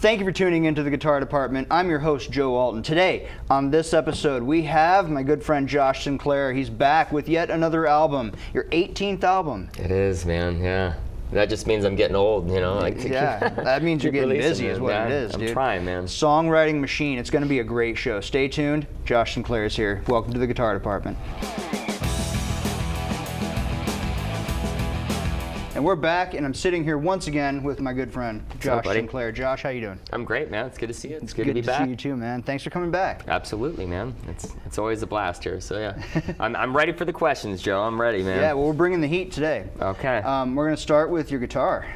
Thank you for tuning into the Guitar Department. I'm your host, Joe Alton. Today, on this episode, we have my good friend Josh Sinclair. He's back with yet another album, your 18th album. It is, man, yeah. That just means I'm getting old, you know? Yeah, that means you're getting busy is what it is, dude. I'm trying, man. Songwriting machine. It's going to be a great show. Stay tuned. Josh Sinclair is here. Welcome to the Guitar Department. And we're back, and I'm sitting here once again with my good friend, Josh Sinclair. Josh, how you doing? I'm great, man. It's good to see you. It's good to be back. Good to see you too, man. Thanks for coming back. Absolutely, man. It's always a blast here, so yeah. I'm ready for the questions, Joe. I'm ready, man. Yeah, well, we're bringing the heat today. Okay. We're going to start with your guitar.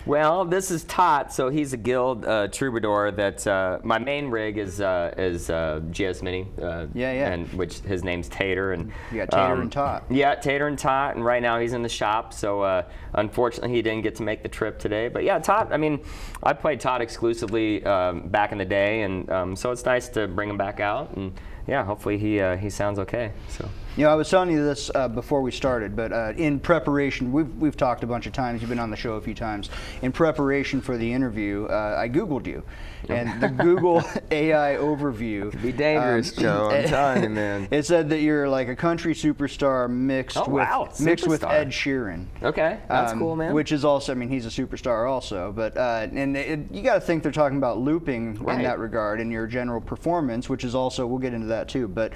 Well, this is Tot, so he's a Guild troubadour. That my main rig is GS Mini. And which his name's Tater, and you got Tater and Tot. Yeah, Tater and Tot, and right now he's in the shop. So unfortunately, he didn't get to make the trip today. But yeah, Tot. I mean, I played Tot exclusively back in the day, and so it's nice to bring him back out. And yeah, hopefully he sounds okay. So. You know, I was telling you this before we started, but in preparation, we've talked a bunch of times. You've been on the show a few times. In preparation for the interview, I Googled you, and the Google AI overview. Could be dangerous, Joe. I'm telling you, man. It said that you're like a country superstar mixed with Ed Sheeran. Okay, that's cool, man. Which is also, I mean, he's a superstar also, but you got to think they're talking about looping in that regard, and your general performance, which is also, we'll get into that too. But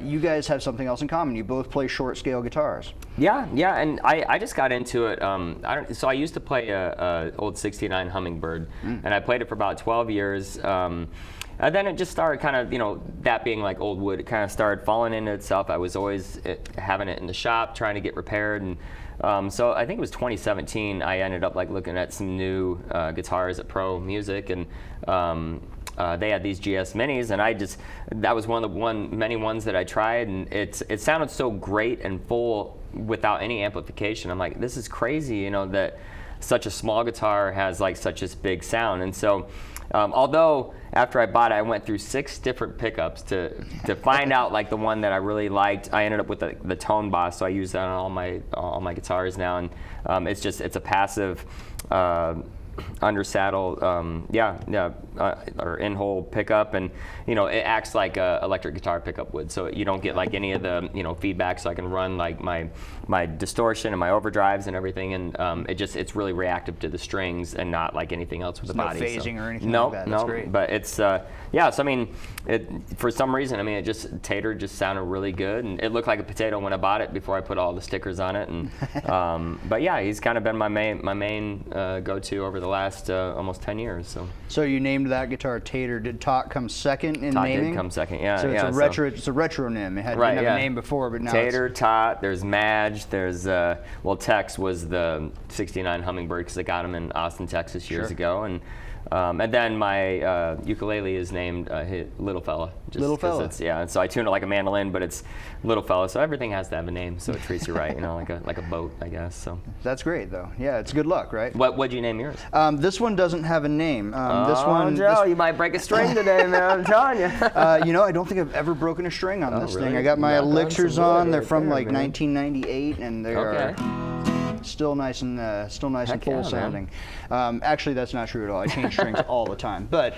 you guys have something else in common. You both play short scale guitars. Yeah, and I just got into it. So I used to play a old '69 Hummingbird, and I played it for about 12 years. And then it just started kind of, you know, that being like old wood, it kind of started falling into itself. I was always having it in the shop, trying to get repaired, and so I think it was 2017. I ended up like looking at some new guitars at Pro Music, and they had these GS Minis, and that was one of the many ones that I tried, and it sounded so great and full without any amplification. I'm like, this is crazy, you know, that such a small guitar has like such a big sound. And so although after I bought it, I went through 6 different pickups to find out like the one that I really liked. I ended up with the Tone Boss, so I use that on all my guitars now, and it's a passive under saddle, or in-hole pickup, and you know, it acts like a electric guitar pickup would, so you don't get like any of the, you know, feedback, so I can run like my distortion and my overdrives and everything, and it's really reactive to the strings and not like anything else with the body. No phasing or anything like that. That's great. But it's so I mean, for some reason, I mean, Tater just sounded really good, and it looked like a potato when I bought it before I put all the stickers on it, and but yeah, he's kind of been my main go-to over the last almost 10 years. So you named that guitar Tater. Did Tot come second in naming? Tot did come second, yeah. So it's a retro name. It didn't have a name before, but now Tater, Tot, there's Madge, there's Tex was the '69 Hummingbird because I got him in Austin, Texas years ago, and then my ukulele is named Little Fella. Little Fella. And so I tune it like a mandolin, but it's Little Fella, so everything has to have a name, so it treats you right, you know, like a boat, I guess. So that's great, though. Yeah, it's good luck, right? What'd you name yours? This one doesn't have a name. Joe, you might break a string today, man. I'm telling you. You know, I don't think I've ever broken a string on this thing. I got my elixirs on. They're from like 1998, and they are still nice and full sounding. Actually, that's not true at all. I change strings all the time, but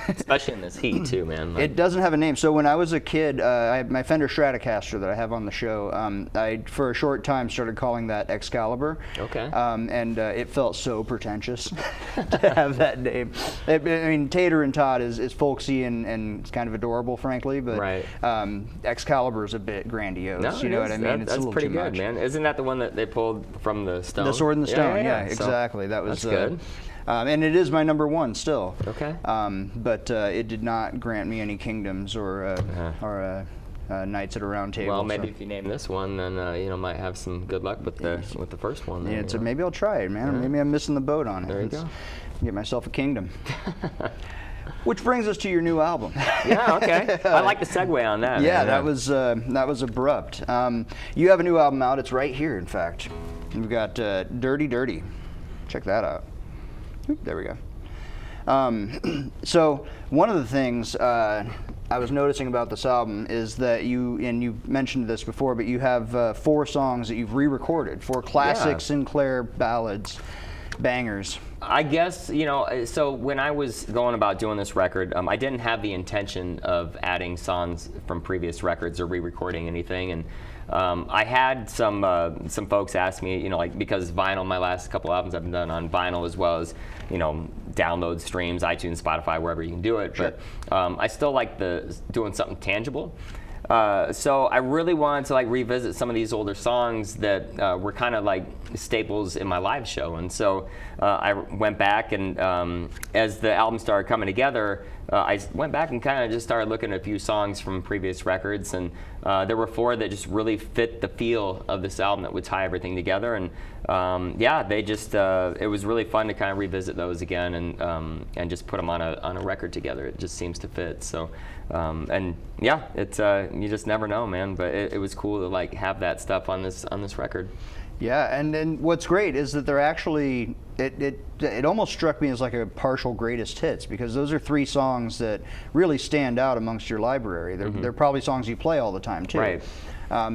especially in this heat too, man. It doesn't have a name. So when I was a kid, I had my Fender Stratocaster that I have on the show. I for a short time started calling that Excalibur. Okay. And it felt so pretentious to have that name. I mean, Tater and Tot is folksy and it's kind of adorable, frankly, but Excalibur is a bit grandiose. No, you know what I mean? It's a little pretty good, man. Isn't that the one that they pulled from the stone? The Sword and the Stone, yeah, exactly. That was that's good. And it is my number one still. Okay. But it did not grant me any kingdoms or knights at a round table. Well, maybe if you name this one, then you know, might have some good luck with the first one. Then, so maybe I'll try it, man. Or maybe I'm missing the boat on it. There you go. Get myself a kingdom. Which brings us to your new album. Yeah, okay. I like the segue on that. Yeah, that was abrupt. You have a new album out. It's right here, in fact. We've got Dirty Dirty. Check that out. Oop, there we go. So one of the things I was noticing about this album is that you mentioned this before, but you have 4 songs that you've re-recorded, 4 classic Sinclair ballads. bangers? I guess, so when I was going about doing this record, I didn't have the intention of adding songs from previous records or re-recording anything. And I had some folks ask me, like, because vinyl, my last couple albums I've been done on vinyl, as well as, download streams, iTunes, Spotify, wherever you can do it. Sure. But I still like doing something tangible. So I really wanted to like revisit some of these older songs that were kind of like staples in my live show, and so I went back and as the album started coming together, I went back and kind of just started looking at a few songs from previous records, and there were 4 that just really fit the feel of this album that would tie everything together, and they just it was really fun to kind of revisit those again and just put them on a record together. It just seems to fit. So it's you just never know, man. But it was cool to like have that stuff on this record. Yeah, and then what's great is that they're actually, it almost struck me as like a partial greatest hits, because those are 3 songs that really stand out amongst your library. They're probably songs you play all the time too. Right.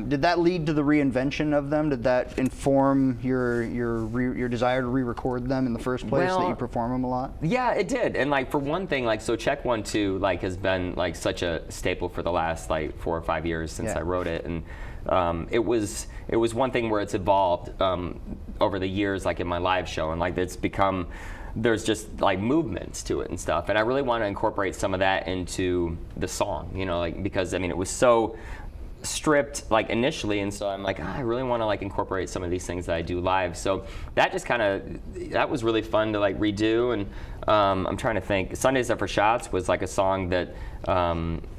Did that lead to the reinvention of them? Did that inform your desire to re-record them in the first place, that you perform them a lot? Yeah, it did. And like for one thing, like so Check 1 2 like has been like such a staple for the last like 4 or 5 years since I wrote it, and it was one thing where it's evolved over the years, like in my live show, and like it's become, there's just like movements to it and stuff, and I really want to incorporate some of that into the song, like because I mean it was so stripped like initially, and so I'm like, I really want to like incorporate some of these things that I do live. So that just that was really fun to like redo. And I'm trying to think, Sundays Are for Shots was like a song that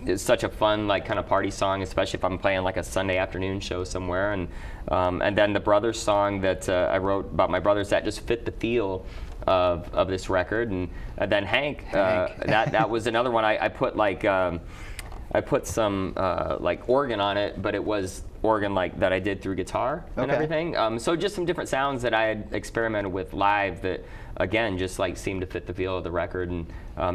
is such a fun like kind of party song, especially if I'm playing like a Sunday afternoon show somewhere. And then the Brothers song that I wrote about my brothers, that just fit the feel of this record. And then Hank. that was another one. I put like I put some like organ on it, but it was organ like that I did through guitar and everything. So just some different sounds that I had experimented with live that, again, just like seemed to fit the feel of the record. And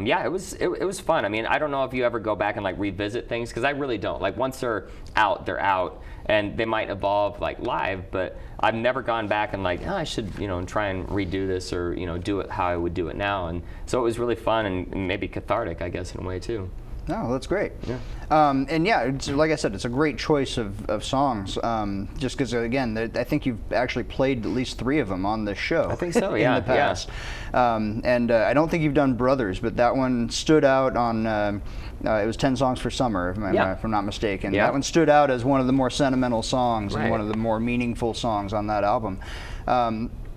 it was fun. I mean, I don't know if you ever go back and like revisit things, because I really don't. Like once they're out, and they might evolve like live, but I've never gone back and like, I should try and redo this, or do it how I would do it now. And so it was really fun and maybe cathartic, I guess, in a way too. No, that's great. Yeah. Like I said, it's a great choice of songs. Just because, again, I think you've actually played at least 3 of them on this show. I think so. Yeah. In the past. I don't think you've done Brothers, but that one stood out on. It was 10 Songs for Summer, if I'm not mistaken. Yeah. That one stood out as one of the more sentimental songs and Right. one of the more meaningful songs on that album.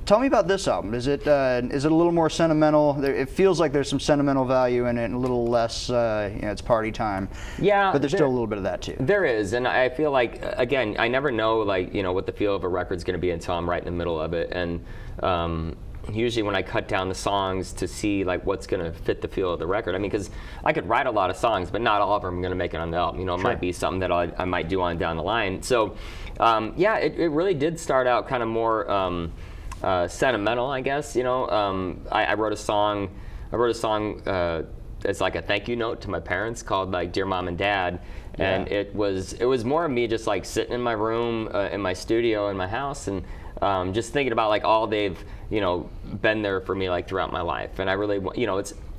Tell me about this album. Is it a little more sentimental? It feels like there's some sentimental value in it, and a little less. It's party time. Yeah, but there's still a little bit of that too. There is, and I feel like, again, I never know like what the feel of a record's going to be until I'm right in the middle of it, and usually when I cut down the songs to see like what's going to fit the feel of the record. I mean, because I could write a lot of songs, but not all of them are going to make it on the album. It might be something that I might do on down the line. So, it really did start out kind of more. Sentimental, I guess. I wrote a song. It's like a thank you note to my parents, called like "Dear Mom and Dad," and it was more of me just like sitting in my room, in my studio, in my house, and just thinking about like all they've been there for me like throughout my life. And I really,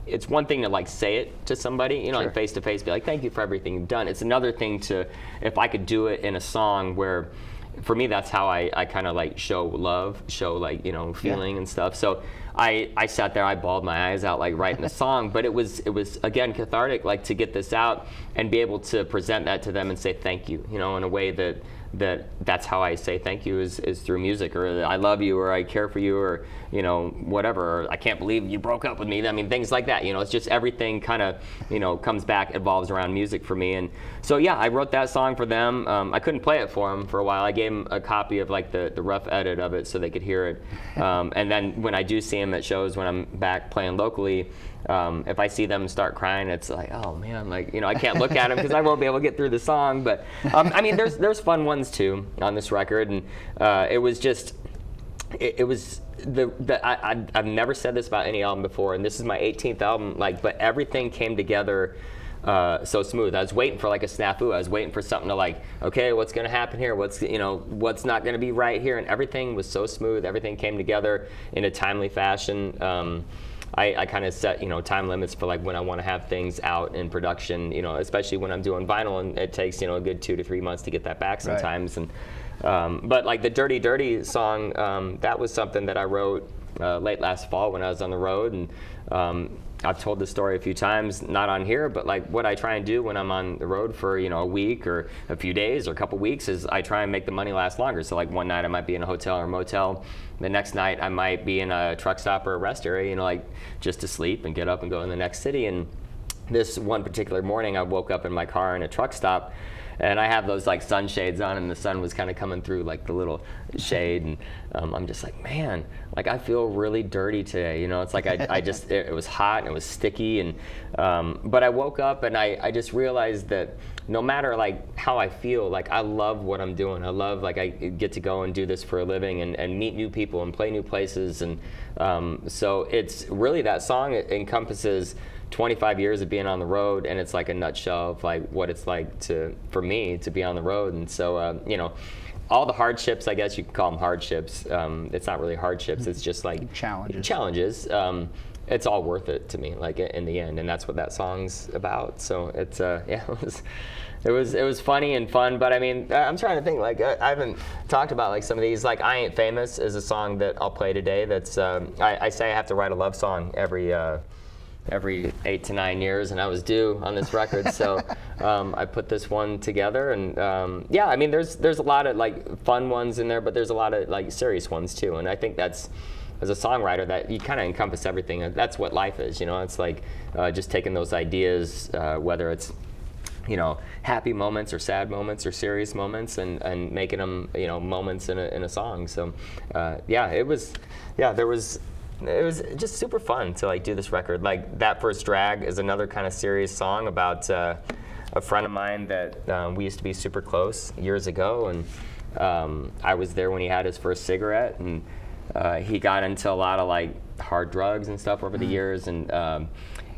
it's one thing to like say it to somebody, like face to face, be like, thank you for everything you've done. It's another thing to, if I could do it in a song where. For me, that's how I kind of like show love, show like feeling and stuff. So I sat there, I bawled my eyes out like writing the song, but it was again cathartic, like to get this out and be able to present that to them and say thank you, in a way that's how I say thank you is through music, or I love you, or I care for you, or whatever, or I can't believe you broke up with me. I mean, things like that. It's just everything kind of comes back, evolves around music for me. And so I wrote that song for them. I couldn't play it for them for a while. I gave them a copy of like the rough edit of it so they could hear it. And then when I do see them at shows, when I'm back playing locally, if I see them start crying, it's like, oh man, like I can't look at them because I won't be able to get through the song. But I mean, there's fun ones too on this record, and it was just, it was I've never said this about any album before, and this is my 18th album. Like, but everything came together so smooth. I was waiting for like a snafu. I was waiting for something to like, okay, what's going to happen here? What's not going to be right here? And everything was so smooth. Everything came together in a timely fashion. I kind of set, time limits for like when I want to have things out in production, especially when I'm doing vinyl, and it takes, a good 2 to 3 months to get that back sometimes. Right. And but like the Dirty Dirty song, that was something that I wrote late last fall when I was on the road. And I've told this story a few times, not on here, but like what I try and do when I'm on the road for, a week or a few days or a couple weeks is I try and make the money last longer. So like one night I might be in a hotel or motel. The next night I might be in a truck stop or a rest area, like just to sleep and get up and go in the next city. And this one particular morning I woke up in my car in a truck stop, and I have those like sunshades on, and the sun was kind of coming through like the little shade, and I'm just like, man, like I feel really dirty today. It's like it was hot and it was sticky, and but I woke up and I just realized that no matter like how I feel, like I love what I'm doing. I love like I get to go and do this for a living and meet new people and play new places, and so it's really that song encompasses 25 years of being on the road, and it's like a nutshell of like what it's like for me to be on the road. And so all the hardships, I guess you could call them hardships, it's not really hardships, it's just like challenges. It's all worth it to me, like in the end, and that's what that song's about. So it's it was funny and fun. But I mean, I'm trying to think, like I haven't talked about like some of these. Like I Ain't Famous is a song that I'll play today. That's I say I have to write a love song every 8 to 9 years, and I was due on this record. So I put this one together, and yeah, I mean there's a lot of like fun ones in there, but there's a lot of like serious ones too. And I think that's, as a songwriter, that you kind of encompass everything. That's what life is, It's like just taking those ideas, whether it's happy moments or sad moments or serious moments, and making them moments in a song. So it was just super fun to like do this record. Like That First Drag is another kind of serious song about a friend of mine that we used to be super close years ago, and I was there when he had his first cigarette, and he got into a lot of like hard drugs and stuff over the years, and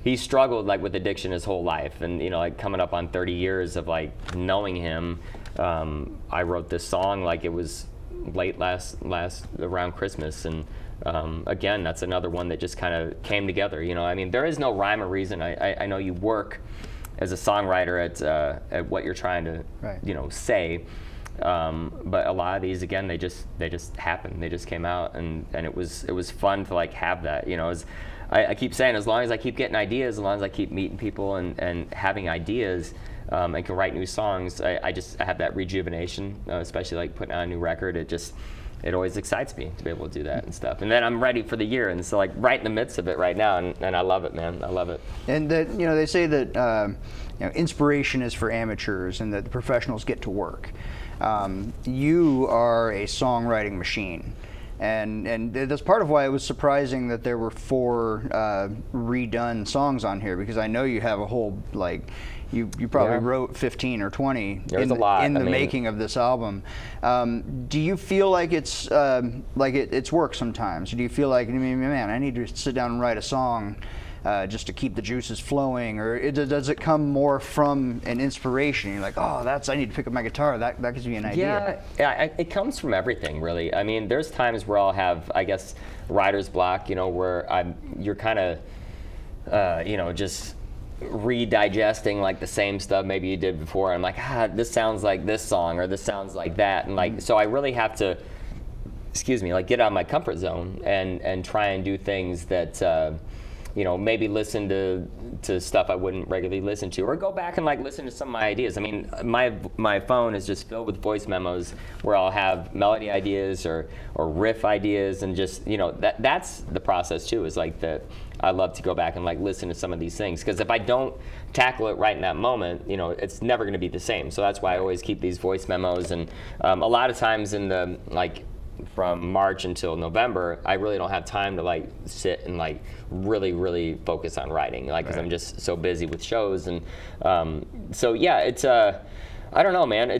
he struggled like with addiction his whole life. And like coming up on 30 years of like knowing him, I wrote this song like it was late last around Christmas, and again, that's another one that just kind of came together. I mean, there is no rhyme or reason. I know you work as a songwriter at what you're trying to say, but a lot of these, again, they just happened. They just came out, and it was fun to like have that. I keep saying, as long as I keep getting ideas, as long as I keep meeting people and having ideas, and can write new songs, I have that rejuvenation, especially like putting out a new record. It always excites me to be able to do that and stuff. And then I'm ready for the year, and so like right in the midst of it right now, and I love it, man. I love it. And that they say that inspiration is for amateurs, and that the professionals get to work. You are a songwriting machine. And that's part of why it was surprising that there were 4 redone songs on here, because I know you have a whole like you probably wrote 15 or 20 in the making of this album. Do you feel like it's it's work sometimes? Do you feel like, man, I need to sit down and write a song just to keep the juices flowing, or does it come more from an inspiration? You're like, I need to pick up my guitar. That gives me an idea. Yeah, it comes from everything, really. I mean, there's times where I'll have, I guess, writer's block, where you're kind of, just redigesting like the same stuff maybe you did before. I'm like, this sounds like this song, or this sounds like that, and like so I really have to, like get out of my comfort zone and try and do things that. Maybe listen to stuff I wouldn't regularly listen to, or go back and like listen to some of my ideas. I mean, my phone is just filled with voice memos where I'll have melody ideas or riff ideas, and just that's the process too. Is like that I love to go back and like listen to some of these things, because if I don't tackle it right in that moment, it's never going to be the same. So that's why I always keep these voice memos, and a lot of times in the like. From March until November, I really don't have time to like sit and like really focus on writing, like because I'm just so busy with shows. And so yeah, it's I don't know, man.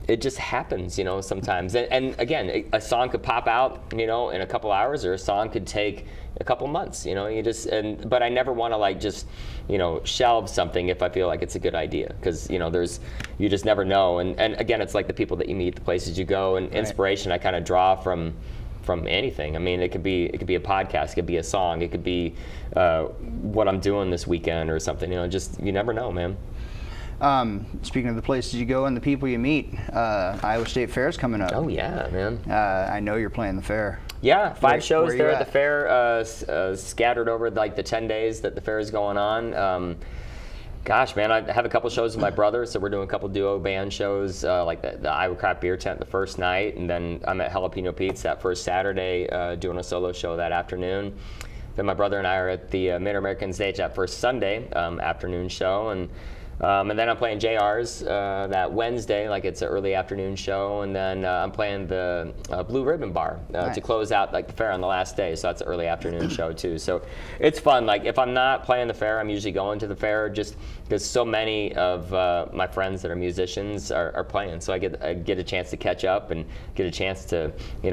it just happens, sometimes. And again, a song could pop out, in a couple hours, or a song could take a couple months. But I never want to just, shelve something if I feel like it's a good idea, because you just never know. And again, it's like the people that you meet, the places you go, and inspiration I kind of draw from anything. I mean, it could be a podcast, it could be a song, it could be what I'm doing this weekend or something. Just you never know, man. Speaking of the places you go and the people you meet, Iowa State Fair's coming up. Oh yeah, man. I know you're playing the fair. Yeah, 5 shows where there you at the fair, scattered over the 10 days that the fair is going on. Gosh, man, I have a couple shows with my brother, so we're doing a couple duo band shows, like the Iowa Craft Beer Tent the first night, and then I'm at Jalapeno Pete's that first Saturday, doing a solo show that afternoon. Then my brother and I are at the Mid-American Stage that first Sunday afternoon show, and then I'm playing JR's that Wednesday, like it's an early afternoon show, and then I'm playing the Blue Ribbon Bar to close out the fair on the last day, so that's an early afternoon show too. So it's fun. Like if I'm not playing the fair, I'm usually going to the fair just because so many of my friends that are musicians are playing, so I get a chance to catch up and get a chance to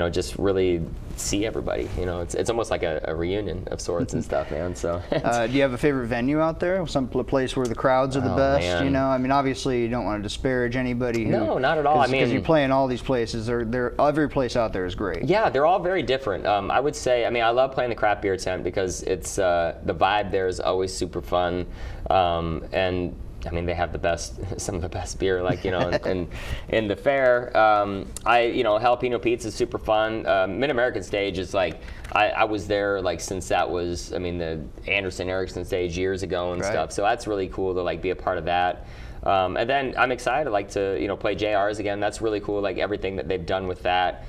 just really see everybody. It's almost like a reunion of sorts and stuff, man. So do you have a favorite venue out there? Some place where the crowds are the best? Man. I mean, obviously you don't want to disparage anybody. No, not at all. Because you play in all these places. Every place out there is great. Yeah, they're all very different. I would say, I love playing the Craft Beer Tent because it's the vibe there is always super fun, and they have some of the best beer, in the fair. Jalapeno Pete's is super fun. Mid-American Stage is I was there since that was, the Anderson Erickson stage years ago and stuff. So that's really cool to be a part of that. And then I'm excited to play JR's again. That's really cool, everything that they've done with that,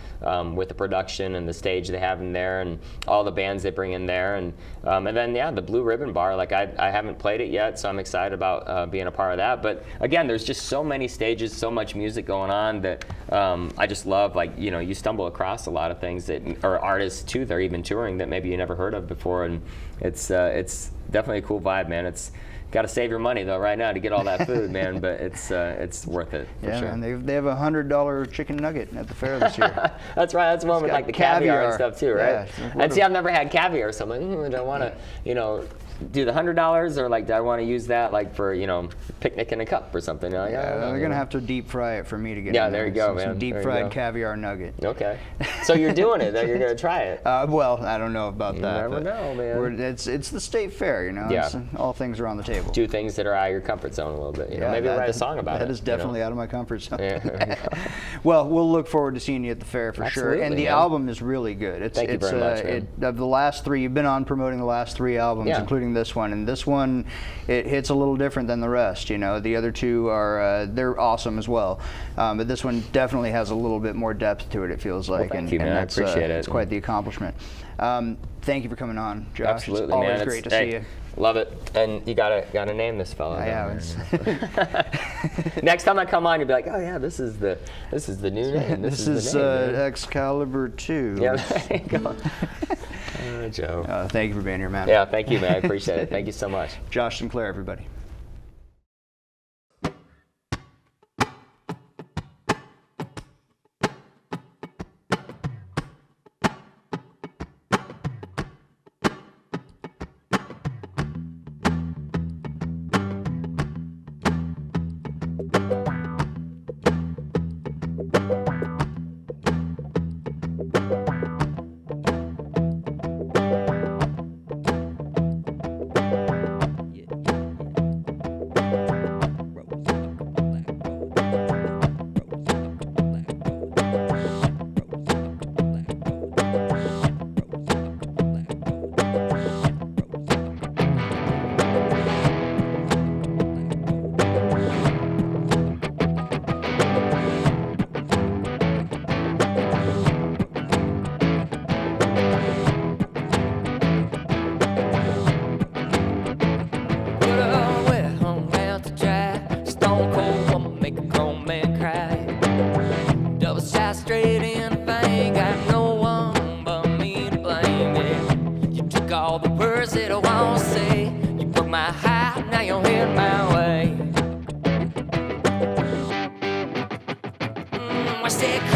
with the production and the stage they have in there and all the bands they bring in there. And then the Blue Ribbon Bar, I haven't played it yet, so I'm excited about being a part of that. But again, there's just so many stages, so much music going on that I just love, you stumble across a lot of things that are artists too, they're even touring that maybe you never heard of before, and it's definitely a cool vibe, man. It's got to save your money though right now to get all that food, man. But it's worth it for sure. Man, they have $100 chicken nugget at the fair this year. That's right. That's one with the caviar and stuff too, right? Yeah, and see, I've never had caviar, so I'm do I want to, do the $100 or do I want to use that for picnic in a cup or something? They're gonna have to deep fry it for me to get. Yeah, there you go, man. Some deep fried caviar nugget. Okay, so you're doing it. You're gonna try it. Well, I don't know about that. You never know, man. It's the state fair, Yeah. All things are on the table. Do things that are out of your comfort zone a little bit. Maybe write a song about it. That is definitely out of my comfort zone. Yeah. Well, we'll look forward to seeing you at the fair for sure. And the album is really good. Thank you very much, man. Of the last 3, you've been on promoting the last 3 albums, including this one. And this one, it hits a little different than the rest. The other 2 are they're awesome as well, but this one definitely has a little bit more depth to it. It feels like. Well, thank you, man. I appreciate it. It's quite the accomplishment. Thank you for coming on, Josh. Absolutely, it's always man. great to see you. Love it. And you gotta name this fella. Yeah. Next time I come on, you'll be like, oh yeah, this is the new name. This is Excalibur 2. Yeah, there you go. Joe. Thank you for being here, man. Yeah, thank you, man. I appreciate it. Thank you so much. Josh Sinclair, everybody.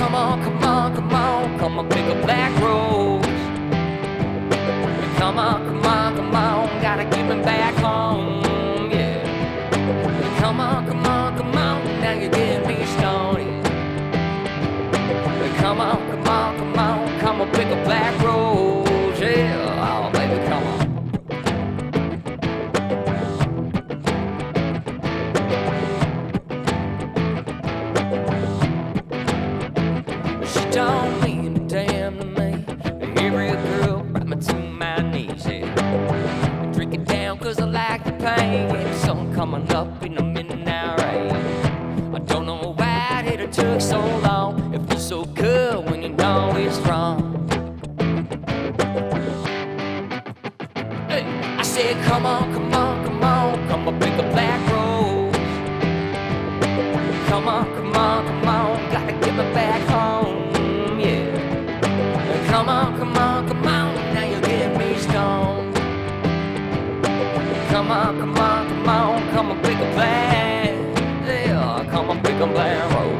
Come on, come on, come on, come on, pick a black rose. Come on, come on, come on, gotta get me back home, yeah. Come on, come on, come on, now you're getting me started. Come on, come on, come on, come on, pick a black rose, yeah. Oh, baby, come on. She don't mean a damn to me. Every girl brought me to my knees, yeah. I drink it down cause I like the pain. The sun coming up in the midnight rain. I don't know why it took so long. It feels so good when you know it's wrong. Hey, I said come on, come on, come on, come on, pick a black rose. Come on, come on, come on, gotta get me back home, yeah. Come on, come on, come on, now you're getting me stoned. Come on, come on, come on, come on, pick a black, yeah, come on, pick a black rose.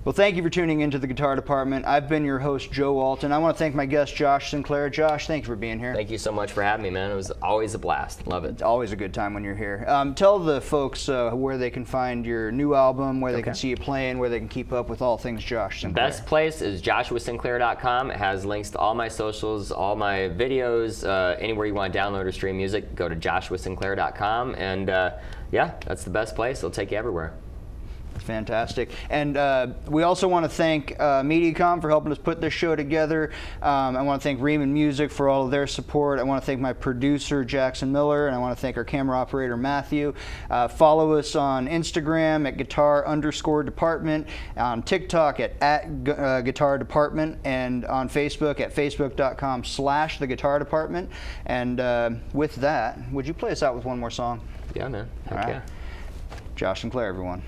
Well, thank you for tuning into the Guitar Department. I've been your host, Joe Alton. I want to thank my guest, Josh Sinclair. Josh, thank you for being here. Thank you so much for having me, man. It was always a blast. Love it. It's always a good time when you're here. Tell the folks where they can find your new album, where they can see you playing, where they can keep up with all things Josh Sinclair. Best place is joshuasinclair.com. It has links to all my socials, all my videos, anywhere you want to download or stream music, go to joshuasinclair.com. And yeah, that's the best place. It'll take you everywhere. Fantastic. And we also want to thank Mediacom for helping us put this show together. I want to thank Riemann Music for all of their support. I want to thank my producer, Jackson Miller, and I want to thank our camera operator, Matthew. Follow us on Instagram at guitar_department, on TikTok at Guitar Department, and on Facebook at facebook.com/theguitardepartment. And with that, would you play us out with one more song? Yeah, man. All right. Josh Sinclair, everyone.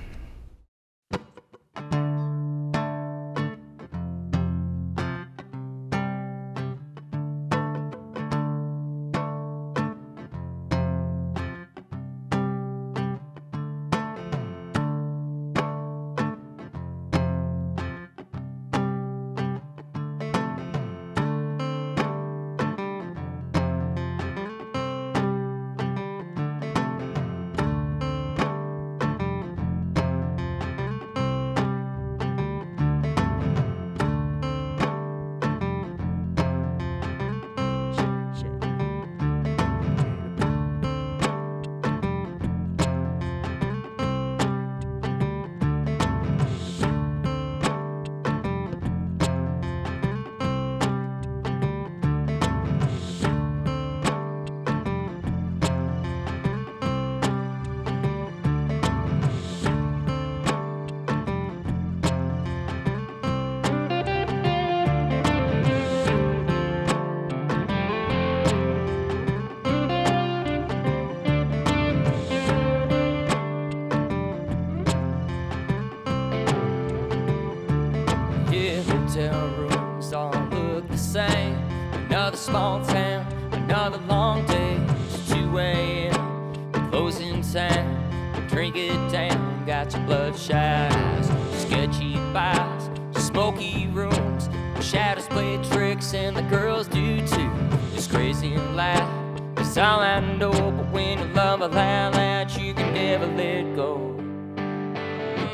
small town, another long day. It's 2 a.m. closing time. Drink it down, got your bloodshot eyes, sketchy bars, smoky rooms. Shadows play tricks and the girls do too. It's crazy and loud, it's all I know. But when you love a loud, you can never let go.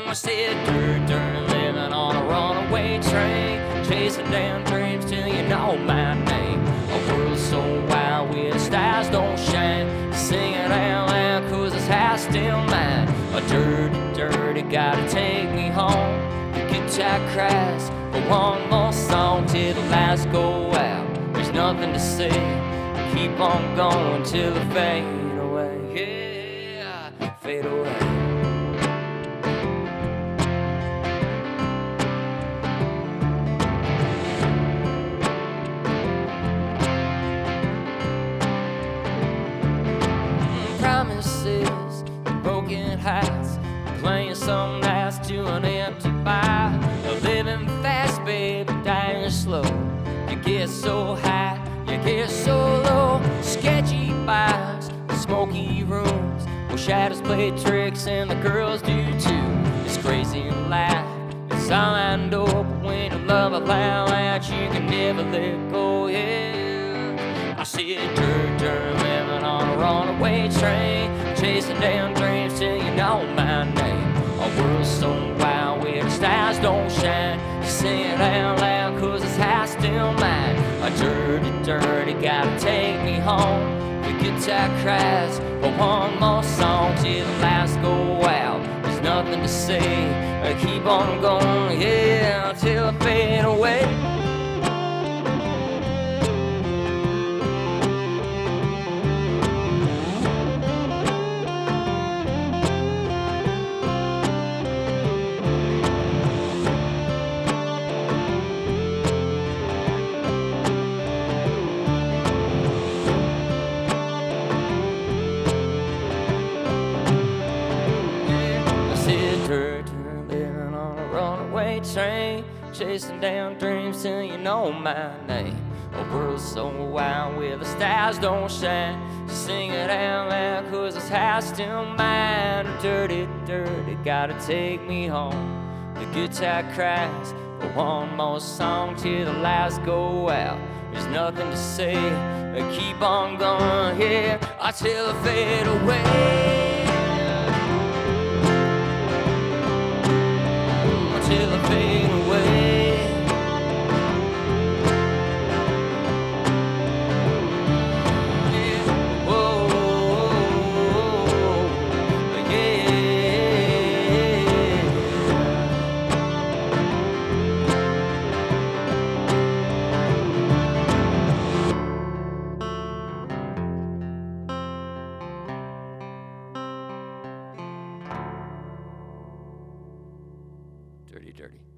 I said dirt, living on a runaway train, chasing down dreams till you know my name. A world so wild where the stars don't shine, sing it out loud 'cause this house still mine. A dirty, gotta take me home. The guitar cries for one more song till the lights go out. There's nothing to say, keep on going till it fade away. Yeah, fade away. Promises, broken hearts, playing some nights to an empty bar. Living fast, baby, dying slow. You get so high, you get so low. Sketchy bars, smoky rooms, where shadows play tricks and the girls do too. It's crazy in life, it's all I know. But when you love a loud, you can never let go. Yeah, I see it dirt, living on a runaway train, chasing down dreams till you know my name. A world so wild where the stars don't shine, sing it out loud 'cause this house still mine. A dirty, gotta take me home. The guitar cries for one more song till the lights go out. There's nothing to say, I keep on going, yeah, till I fade away. Living on a runaway train, chasing down dreams till you know my name. A world so wild where the stars don't shine, sing it out loud 'cause this house still mine. Dirty, gotta take me home. The guitar cries for one more song till the lights go out. There's nothing to say, I keep on going here until I fade away. Till I fade away. Yeah. Whoa, yeah. Dirty.